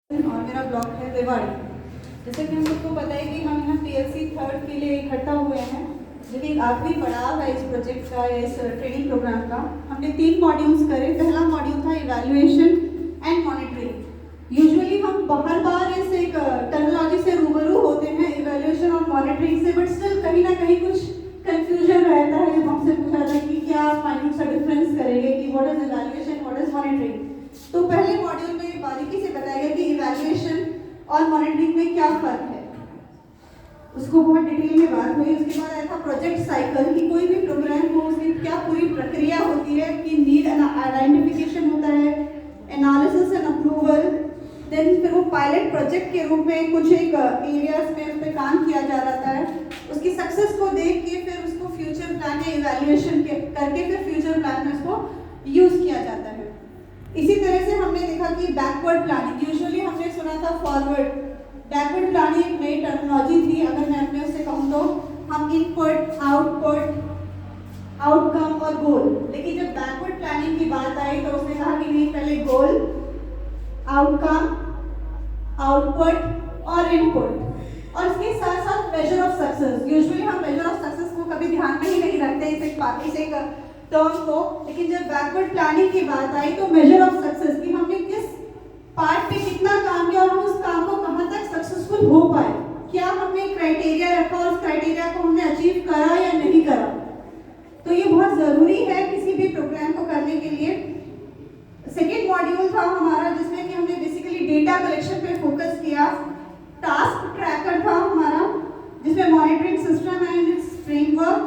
और मेरा ब्लॉक है रेवाड़ी। जैसे कि हम सबको पता है कि हम यहाँ PLC थर्ड के लिए इकट्ठा हुए हैं, जो कि आखिरी पड़ाव है इस प्रोजेक्ट का या इस ट्रेनिंग प्रोग्राम का। हमने 3 मॉड्यूल्स करे। पहला मॉड्यूल था इवैल्यूएशन एंड मॉनिटरिंग। यूजुअली हम बार इस एक टर्मिनोलॉजी से रूबरू होते हैं, इवैल्यूएशन और मॉनिटरिंग से, बट स्टिल कहीं ना कहीं कुछ कंफ्यूजन रहता है जब हमसे पूछा जाता है कि क्या आप माइन्यूट सा डिफरेंस करेंगे कि what is evaluation, what is monitoring. तो पहले मॉड्यूल में बारीकी से बताया गया कि इवैल्यूएशन और मॉनिटरिंग में क्या फर्क है, उसको बहुत डिटेल में बात हुई। उसके बाद आया था प्रोजेक्ट साइकिल कि कोई भी प्रोग्राम हो उसकी क्या पूरी प्रक्रिया होती है, कि नीड आइडेंटिफिकेशन होता है, एनालिसिस एंड अप्रूवल, देन फिर वो पायलट प्रोजेक्ट के रूप में कुछ एक एरियाज में उस पर काम किया जा रहा है, उसकी सक्सेस को देख के फिर उसको फ्यूचर प्लान या इवैल्यूएशन करके फिर फ्यूचर प्लान में उसको यूज किया जाता है। इसी तरह से हमने देखा कि बैकवर्ड प्लानिंग, यूजुअली हमने सुना था फॉरवर्ड, बैकवर्ड प्लानिंग एक नई टर्मिनोलॉजी थी। अगर मैं अपने उससे कहूँ तो हम इनपुट, आउटपुट, आउटकम और गोल, लेकिन जब बैकवर्ड प्लानिंग की बात आई तो उसने कहा कि नहीं, पहले गोल, आउटकम, आउटपुट और इनपुट, और इसके साथ साथ मेजर ऑफ सक्सेस। यूजुअली हम मेजर ऑफ सक्सेस को कभी ध्यान में ही नहीं रखते इसे टर्म को, लेकिन जब बैकवर्ड प्लानिंग की बात आई तो मेजर ऑफ सक्सेस कि हमने किस पार्ट पे कितना काम किया और हम उस काम को कहाँ तक सक्सेसफुल हो पाए, क्या हमने क्राइटेरिया रखा और उस क्राइटेरिया को हमने अचीव करा या नहीं करा। तो ये बहुत ज़रूरी है किसी भी प्रोग्राम को करने के लिए। सेकेंड मॉड्यूल था हमारा जिसमें कि हमने बेसिकली डेटा कलेक्शन पे फोकस किया। टास्क ट्रैकर था हमारा जिसमें monitoring system and it's framework